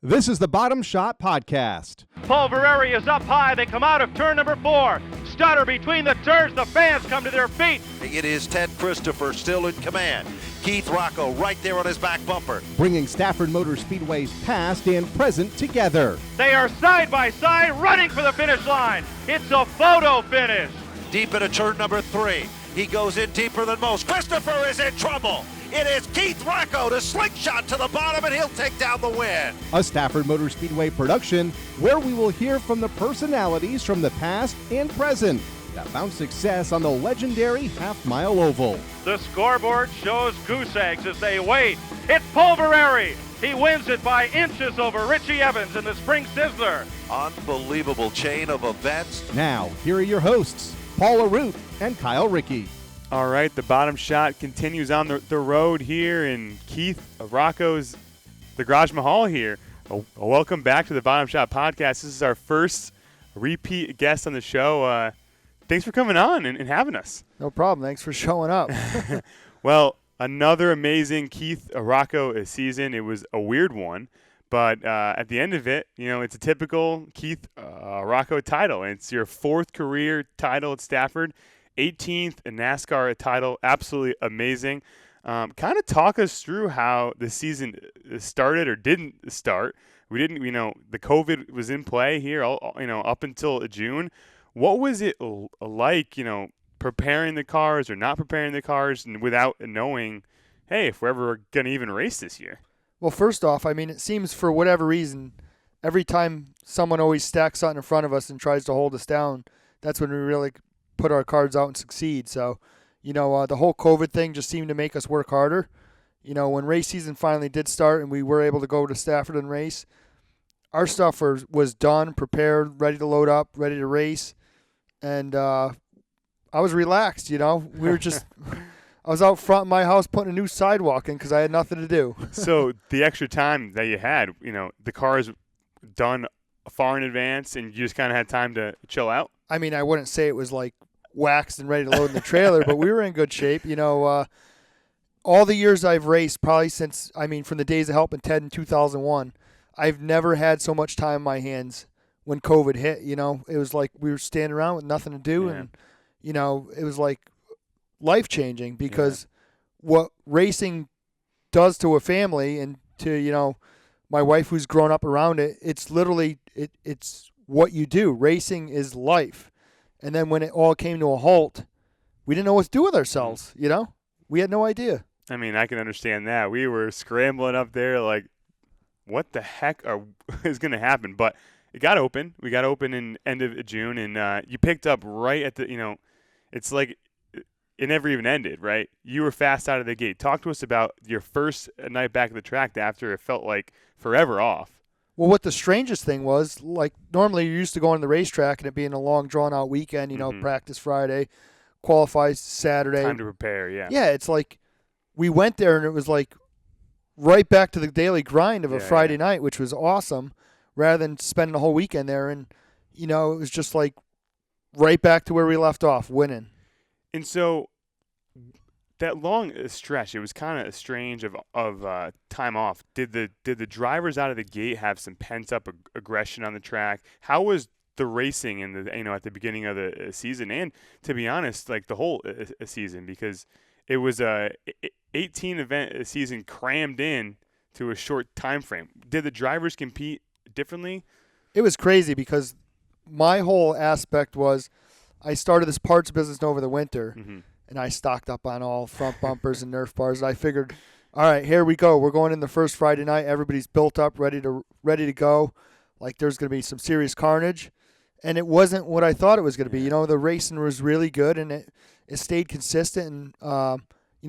This is the Bottom Shot Podcast. Pulvereri is up high. They come out of turn number 4. Stutter between the turns. The fans come to their feet. It is Ted Christopher still in command. Keith Rocco right there on his back bumper. Bringing Stafford Speedway's past and present together. They are side by side running for the finish line. It's a photo finish. Deep into turn number 3. He goes in deeper than most. Christopher is in trouble. It is Keith Rocco to slingshot to the bottom, and he'll take down the win. A Stafford Speedway production where we will hear from the personalities from the past and present that found success on the legendary half-mile oval. The scoreboard shows goose eggs as they wait. It's Pulvereri. He wins it by inches over Richie Evans in the Spring Sizzler. Unbelievable chain of events. Now, here are your hosts, Paula Root and Kyle Rickey. All right, the Bottom Shot continues on the road here in Keith Rocco's the Garage Mahal here. Welcome back to the Bottom Shot Podcast. This is our first repeat guest on the show. Thanks for coming on and having us. No problem. Thanks for showing up. Well, another amazing Keith Rocco season. It was a weird one, but at the end of it, you know, it's a typical Keith Rocco title. And it's your 4th career title at Stafford. 18th in NASCAR title, absolutely amazing. Kind of talk us through how the season started or didn't start. We didn't, the COVID was in play here, up until June. What was it like, preparing the cars or not preparing the cars and without knowing, hey, if we're ever going to even race this year? Well, first off, it seems for whatever reason, every time someone always stacks something in front of us and tries to hold us down, that's when we really put our cards out and succeed. So, the whole COVID thing just seemed to make us work harder. When race season finally did start and we were able to go to Stafford and race, our stuff was done, prepared, ready to load up, ready to race. And I was relaxed, We were just – I was out front of my house putting a new sidewalk in because I had nothing to do. So the extra time that you had, the cars done far in advance and you just kind of had time to chill out? I wouldn't say it was like waxed and ready to load in the trailer, but we were in good shape. All the years I've raced, probably since, from the days of helping Ted in 2001, I've never had so much time in my hands when COVID hit. It was like we were standing around with nothing to do, and, it was like life-changing because what racing does to a family and to, my wife who's grown up around it, it's literally, it's what you do. Racing is life. And then when it all came to a halt, we didn't know what to do with ourselves, We had no idea. I can understand that. We were scrambling up there like, what the heck is going to happen? But it got open. We got open in end of June, and you picked up right at the, it's like it never even ended, right? You were fast out of the gate. Talk to us about your first night back at the track after it felt like forever off. Well, what the strangest thing was, like, normally you're used to going to the racetrack and it being a long, drawn-out weekend, practice Friday, qualify Saturday. Time to prepare, yeah. Yeah, it's like we went there and it was like right back to the daily grind of a Friday night, which was awesome, rather than spending the whole weekend there. And, it was just like right back to where we left off, winning. And so that long stretch, it was kind of strange of time off. Did the drivers out of the gate have some pent up aggression on the track? How was the racing in the at the beginning of the season, and to be honest, like the whole season, because it was a 18 event season crammed in to a short time frame. Did the drivers compete differently? It was crazy because my whole aspect was I started this parts business over the winter. Mm-hmm. And I stocked up on all front bumpers and Nerf bars. And I figured, all right, here we go. We're going in the first Friday night. Everybody's built up, ready to go. Like there's going to be some serious carnage. And it wasn't what I thought it was going to be. The racing was really good, and it stayed consistent. And,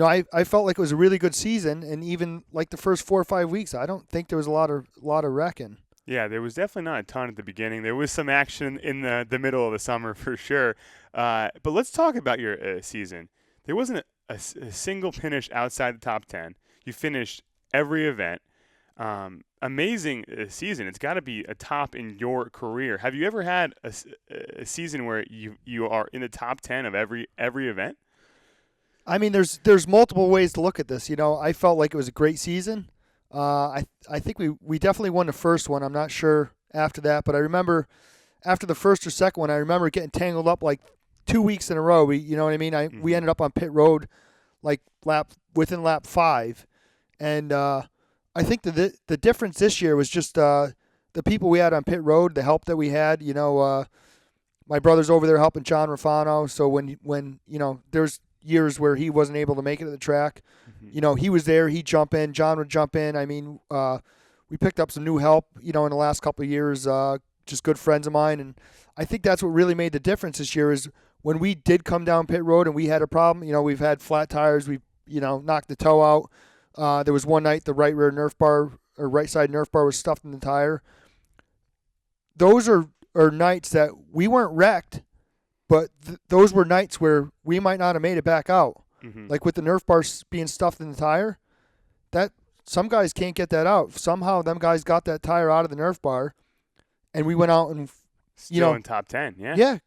I felt like it was a really good season. And even like the first 4 or 5 weeks, I don't think there was a lot of wrecking. Yeah, there was definitely not a ton at the beginning. There was some action in the middle of the summer for sure. But let's talk about your season. There wasn't a single finish outside the top 10. You finished every event. Amazing season. It's got to be a top in your career. Have you ever had a season where you are in the top 10 of every event? There's multiple ways to look at this. I felt like it was a great season. I think we definitely won the first one. I'm not sure after that, but I remember after the first or second one, I remember getting tangled up like 2 weeks in a row. You know what I mean? We ended up on pit road like within lap 5, and I think the difference this year was just the people we had on pit road, the help that we had. My brother's over there helping John Rafano, so when there's years where he wasn't able to make it to the track, he was there. He'd jump in. John would jump in. I mean, we picked up some new help, in the last couple of years, just good friends of mine. And I think that's what really made the difference this year is when we did come down pit road and we had a problem, we've had flat tires. We've, knocked the toe out. There was one night the right rear Nerf bar or right side Nerf bar was stuffed in the tire. Those are nights that we weren't wrecked, but those were nights where we might not have made it back out. Like with the Nerf bar being stuffed in the tire, that some guys can't get that out. Somehow them guys got that tire out of the Nerf bar, and we went out and still in top 10. Yeah,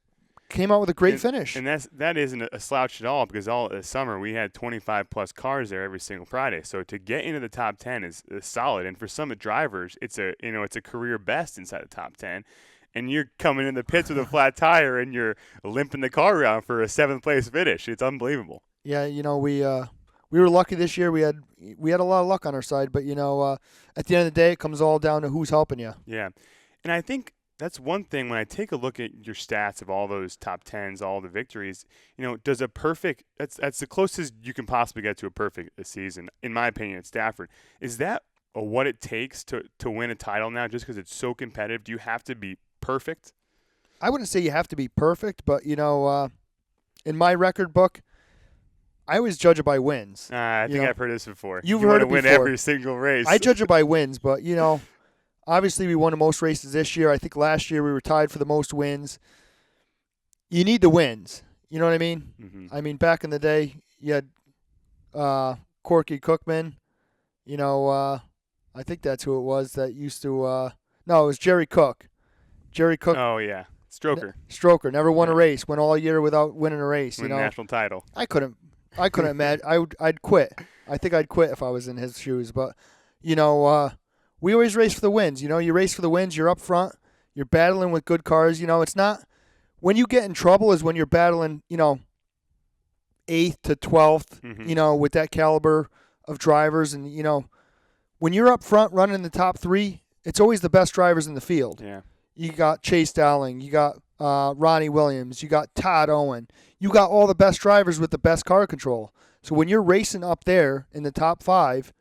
came out with a great finish. And that isn't a slouch at all, because all this summer we had 25 plus cars there every single Friday. So to get into the top 10 is solid, and for some drivers, it's a career best inside the top 10. And you're coming in the pits with a flat tire, and you're limping the car around for a 7th place finish. It's unbelievable. Yeah, we were lucky this year. We had a lot of luck on our side, but at the end of the day, it comes all down to who's helping you. Yeah, and I think that's one thing when I take a look at your stats of all those top 10s, all the victories. Does a perfect that's the closest you can possibly get to a perfect season, in my opinion, at Stafford. Is that what it takes to win a title now? Just because it's so competitive, do you have to be perfect? I wouldn't say you have to be perfect, but in my record book, I always judge it by wins. I think I've heard this before. You've you heard want it to win before. every single race. I judge it by wins, but obviously we won the most races this year. I think last year we were tied for the most wins. You need the wins. You know what I mean? Mm-hmm. I mean, back in the day, you had Corky Cookman. I think that's who it was that used to. No, it was Jerry Cook. Jerry Cook. Oh yeah, Stroker never won a race. Went all year without winning a race. Win national title. I couldn't imagine. I'd quit. I think I'd quit if I was in his shoes. But we always race for the wins. You race for the wins. You're up front. You're battling with good cars. It's not when you get in trouble is when you're battling. 8th to 12th. Mm-hmm. With that caliber of drivers, and when you're up front running in the top 3, it's always the best drivers in the field. Yeah. You got Chase Dowling. You got Ronnie Williams. You got Todd Owen. You got all the best drivers with the best car control. So when you're racing up there in the top 5,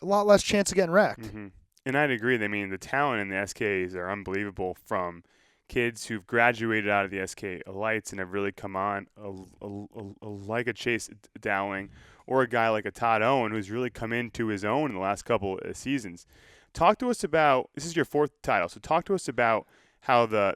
a lot less chance of getting wrecked. Mm-hmm. And I'd agree. I mean, the talent in the SKs are unbelievable, from kids who've graduated out of the SK Elites and have really come on, like a Chase Dowling, or a guy like a Todd Owen who's really come into his own in the last couple of seasons. Talk to us about, this is your 4th title, so talk to us about how the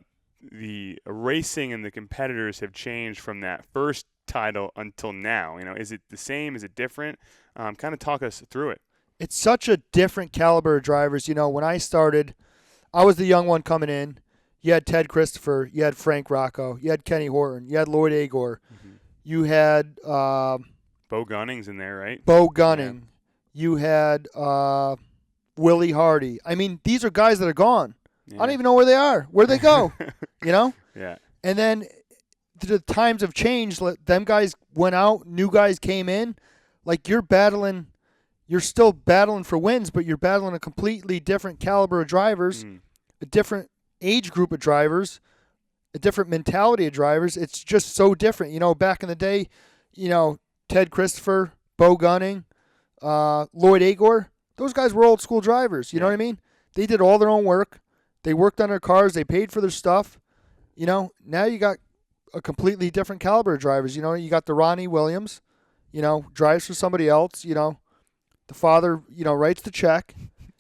racing and the competitors have changed from that first title until now. Is it the same? Is it different? Kind of talk us through it. It's such a different caliber of drivers. When I started, I was the young one coming in. You had Ted Christopher. You had Frank Rocco. You had Kenny Horton. You had Lloyd Agor. Mm-hmm. You had Bo Gunning's in there, right? Bo Gunning. Yeah. You had Willie Hardy. I mean, these are guys that are gone. Yeah. I don't even know where they are. Where'd they go? Yeah. And then the times have changed. Them guys went out. New guys came in. Like, you're still battling for wins, but you're battling a completely different caliber of drivers, a different age group of drivers, a different mentality of drivers. It's just so different. Back in the day, Ted Christopher, Bo Gunning, Lloyd Agor, those guys were old school drivers. You know what I mean? They did all their own work. They worked on their cars. They paid for their stuff. Now you got a completely different caliber of drivers. You got the Ronnie Williams, drives for somebody else. The father, writes the check.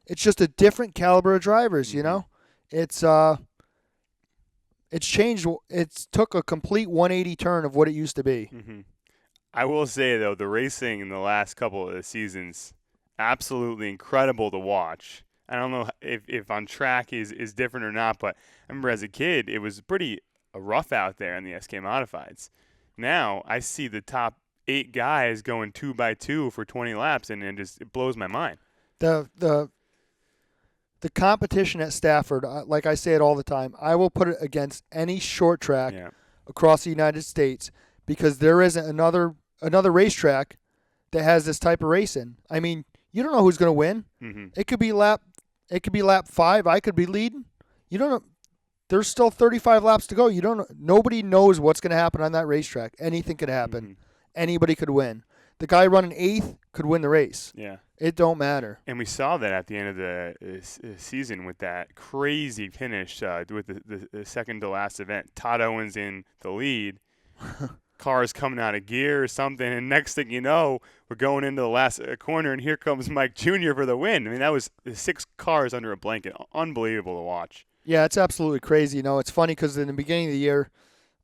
It's just a different caliber of drivers. It's changed. It's took a complete 180 turn of what it used to be. Mm-hmm. I will say, though, the racing in the last couple of seasons, absolutely incredible to watch. I don't know if on track is different or not, but I remember as a kid, it was pretty rough out there in the SK Modifieds. Now I see the top 8 guys going 2x2 for 20 laps, and it blows my mind. The competition at Stafford, like I say it all the time, I will put it against any short track across the United States because there isn't another racetrack that has this type of racing. I mean, you don't know who's going to win. Mm-hmm. It could be lap 5. I could be leading. You don't know. There's still 35 laps to go. You don't know. Nobody knows what's going to happen on that racetrack. Anything could happen. Mm-hmm. Anybody could win. The guy running 8th could win the race. Yeah. It don't matter. And we saw that at the end of the season with that crazy finish with the second to last event. Todd Owens in the lead. Cars coming out of gear or something, and next thing you know, we're going into the last corner, and here comes Mike Jr. for the win. I mean, that was 6 cars under a blanket. Unbelievable to watch. Yeah, it's absolutely crazy. You know, it's funny because in the beginning of the year,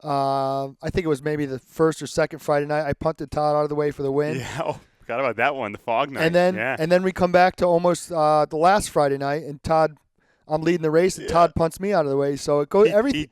I think it was maybe the first or second Friday night, I punted Todd out of the way for the win. Yeah, forgot about that one, the fog night. And then we come back to almost the last Friday night, and I'm leading the race, and Todd punts me out of the way. So it goes everything.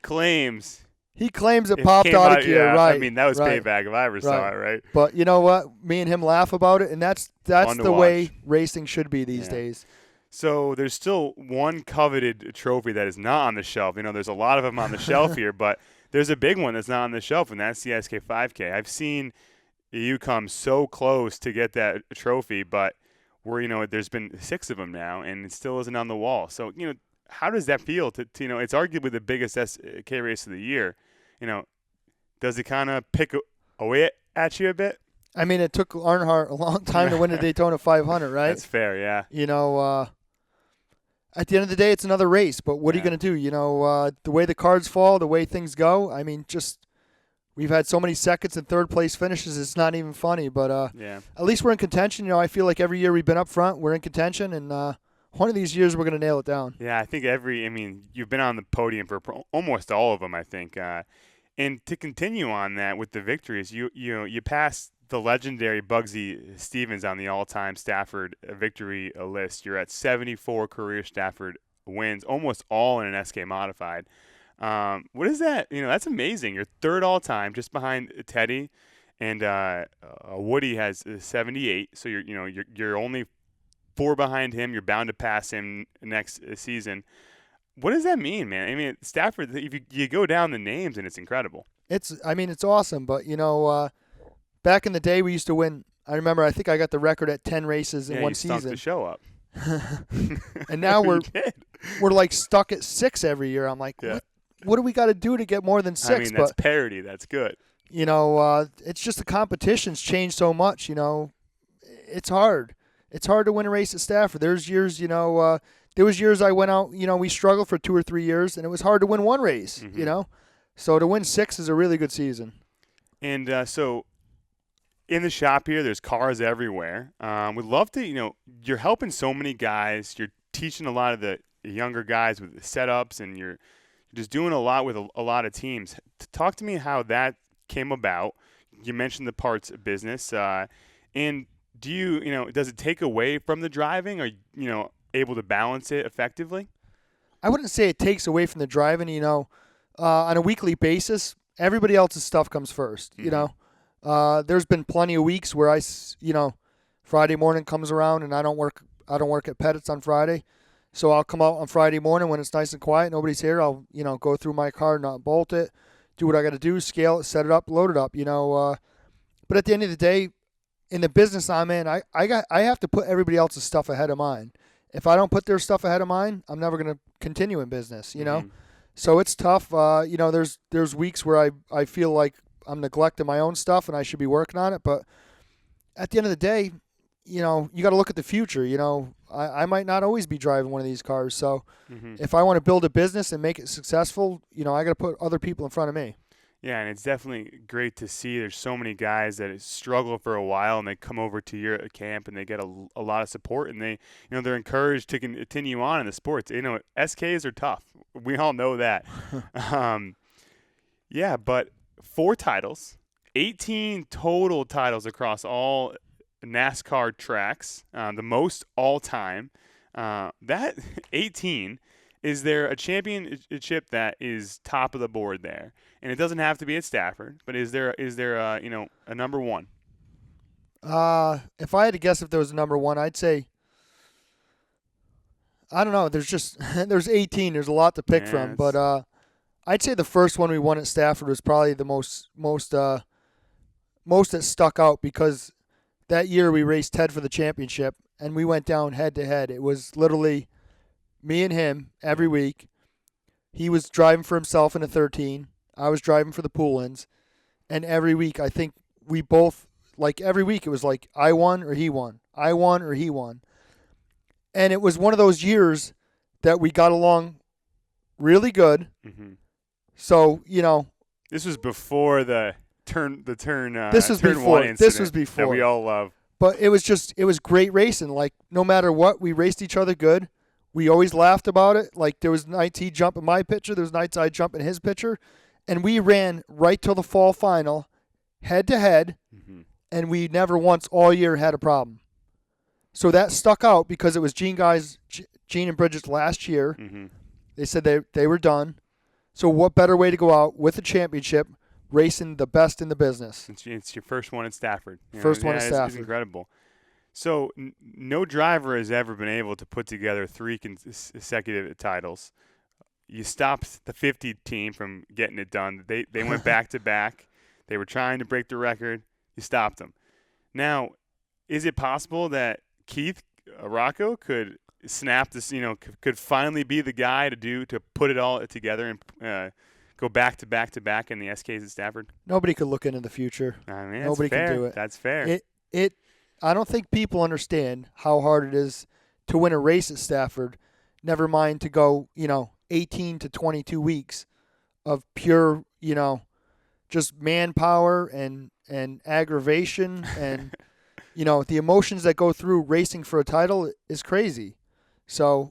He claims it popped out of gear, right? I mean, that was payback if I ever saw it, right? But you know what? Me and him laugh about it, and that's the way racing should be these days. So there's still one coveted trophy that is not on the shelf. You know, there's a lot of them on the shelf here, but there's a big one that's not on the shelf, and that's the SK5K. I've seen you come so close to get that trophy, but there's been 6 of them now, and it still isn't on the wall. So, how does that feel to it's arguably the biggest SK race of the year. Does it kind of pick away at you a bit? I mean, it took Earnhardt a long time to win the Daytona 500, right? That's fair, yeah. At the end of the day, it's another race, but what are you going to do? The way the cards fall, the way things go, I mean, we've had so many seconds and third place finishes, it's not even funny, but at least we're in contention. I feel like every year we've been up front, we're in contention, and one of these years we're going to nail it down. Yeah, I think you've been on the podium for almost all of them, I think. And to continue on that with the victories, you passed the legendary Bugsy Stevens on the all-time Stafford victory list. You're at 74 career Stafford wins, almost all in an SK modified. What is that? That's amazing. You're third all-time, just behind Teddy, and Woody has 78. So you're only 4 behind him. You're bound to pass him next season. What does that mean, man? I mean, Stafford, if you go down the names, and it's incredible. It's awesome, but, back in the day, we used to win. I remember, I think I got the record at 10 races in one season. Yeah, you stunk the show up. And now we're like stuck at 6 every year. I'm like, what do we got to do to get more than 6? I mean, that's parity. That's good. It's just the competition's changed so much. It's hard. It's hard to win a race at Stafford. There's years, there was years I went out, we struggled for 2 or 3 years, and it was hard to win one race, So to win 6 is a really good season. And so in the shop here, there's cars everywhere. We'd love to, you're helping so many guys. You're teaching a lot of the younger guys with the setups, and you're just doing a lot with a lot of teams. Talk to me how that came about. You mentioned the parts business. And do you, does it take away from the driving? Are you, able to balance it effectively? I wouldn't say it takes away from the driving. On a weekly basis, everybody else's stuff comes first. Mm-hmm. There's been plenty of weeks where Friday morning comes around and I don't work at Pettit's on Friday, so I'll come out on Friday morning when it's nice and quiet, nobody's here. I'll go through my car, not bolt it, do what I got to do, scale it, set it up, load it up. But at the end of the day, in the business I'm in, I have to put everybody else's stuff ahead of mine. If I don't put their stuff ahead of mine, I'm never going to continue in business, Mm-hmm. So it's tough. There's weeks where I feel like I'm neglecting my own stuff and I should be working on it. But at the end of the day, you got to look at the future. I might not always be driving one of these cars. So if I want to build a business and make it successful, I got to put other people in front of me. Yeah, and it's definitely great to see. There's so many guys that struggle for a while, and they come over to your camp, and they get a lot of support, and they, they're encouraged to continue on in the sports. SKs are tough. We all know that. Yeah, but 4 titles, 18 total titles across all NASCAR tracks, the most all time. That 18. Is there a championship that is top of the board there? And it doesn't have to be at Stafford, but is there a number one? If I had to guess if there was a number one, I'd say I don't know. There's just there's 18. There's a lot to pick from, but I'd say the first one we won at Stafford was probably the most that stuck out because that year we raced Ted for the championship and we went down head to head. It was literally me and him every week. He was driving for himself in a 13. I was driving for the Poolins, and every week I think we both every week it was like I won or he won. I won or he won. And it was one of those years that we got along really good. Mm-hmm. So, this was before the turn this was turn before. one incident This was before. that we all love. But it was great racing. Like, no matter what, we raced each other good. We always laughed about it. Like, there was nights he'd jump in my picture. There was nights I'd jump in his picture. And we ran right till the fall final, head to head, and we never once all year had a problem. So that stuck out because it was Gene and Bridget's last year. Mm-hmm. They said they were done. So what better way to go out with a championship, racing the best in the business? It's your first one at Stafford. First one at Stafford. It's incredible. So no driver has ever been able to put together 3 consecutive titles. You stopped the 50 team from getting it done. They went back to back. They were trying to break the record. You stopped them. Now, is it possible that Keith Rocco could snap this? Could finally be the guy to put it all together and go back to back in the SKs at Stafford? Nobody could look into the future. I mean, Nobody can do it. That's fair. I don't think people understand how hard it is to win a race at Stafford. Never mind to go, 18 to 22 weeks of pure, just manpower and aggravation and, the emotions that go through racing for a title is crazy. So,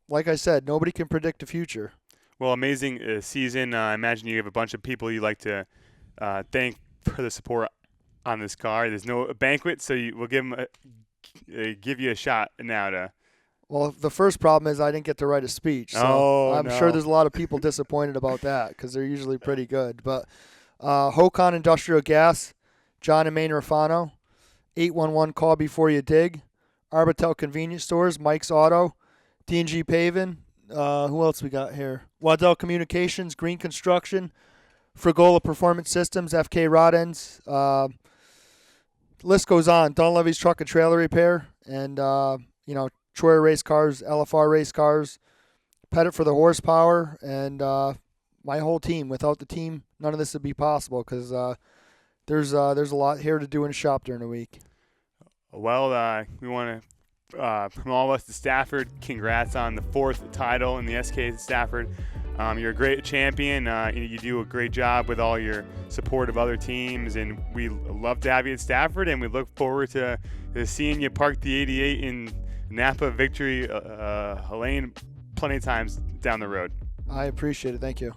like I said, nobody can predict the future. Well, amazing season. I imagine you have a bunch of people you like to thank for the support on this car. There's no banquet, so we'll give you a shot now to. Well, the first problem is I didn't get to write a speech, so I'm sure there's a lot of people disappointed about that because they're usually pretty good. But Hocon Industrial Gas, John and Maine Rafano, 811 Call Before You Dig, Arbitel Convenience Stores, Mike's Auto, D&G Paving. Who else we got here? Waddell Communications, Green Construction, Frigola Performance Systems, FK Rod Ends. List goes on. Dunleavy's Truck and Trailer Repair, and Troyer Race Cars, LFR Race Cars, Pettit for the Horsepower, and my whole team. Without the team, none of this would be possible because there's a lot here to do in a shop during the week. Well, we want to, from all of us to Stafford, congrats on the 4th title in the SK Stafford. You're a great champion. You do a great job with all your support of other teams, and we love to have you at Stafford, and we look forward to seeing you park the 88 in Napa Victory Lane plenty of times down the road. I appreciate it. Thank you.